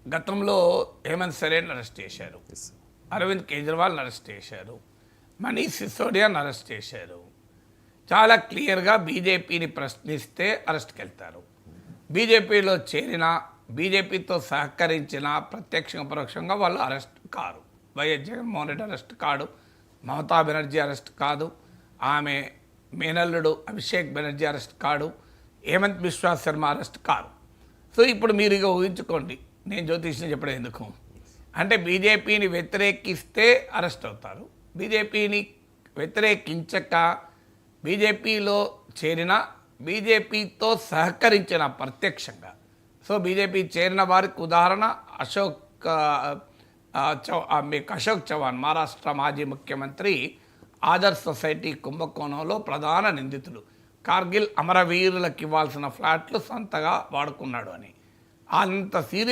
గతంలో హేమంత్ సోరెన్ అరెస్ట్ చేశారు, అరవింద్ కేజ్రీవాల్ని అరెస్ట్ చేశారు, మనీష్ సిసోడియాని అరెస్ట్ చేశారు. చాలా క్లియర్గా బీజేపీని ప్రశ్నిస్తే అరెస్ట్కి వెళ్తారు. బీజేపీలో చేరిన, బీజేపీతో సహకరించిన ప్రత్యక్షంగా పరోక్షంగా వాళ్ళు arrest car. YS Jaganmohan Reddy arrest కాడు, మమతా బెనర్జీ అరెస్ట్ కాదు, ఆమె మేనల్లుడు అభిషేక్ బెనర్జీ అరెస్ట్ కాడు, హేమంత్ బిశ్వా శర్మ అరెస్ట్ కారు. సో ఇప్పుడు మీరు ఇక ఊహించుకోండి, నేను జ్యోతిష్ని చెప్పడం ఎందుకు అంటే బీజేపీని వ్యతిరేకిస్తే అరెస్ట్ అవుతారు, బీజేపీని వ్యతిరేకించక బీజేపీలో చేరిన, బీజేపీతో సహకరించిన ప్రత్యక్షంగా. సో బీజేపీ చేరిన వారికి ఉదాహరణ అశోక్ చవాన్, మహారాష్ట్ర మాజీ ముఖ్యమంత్రి, ఆదర్శ్ సొసైటీ కుంభకోణంలో ప్రధాన నిందితుడు. కార్గిల్ అమరవీరులకు ఇవ్వాల్సిన ఫ్లాట్లు సొంతగా వాడుకున్నాడు అని అంత సీరియస్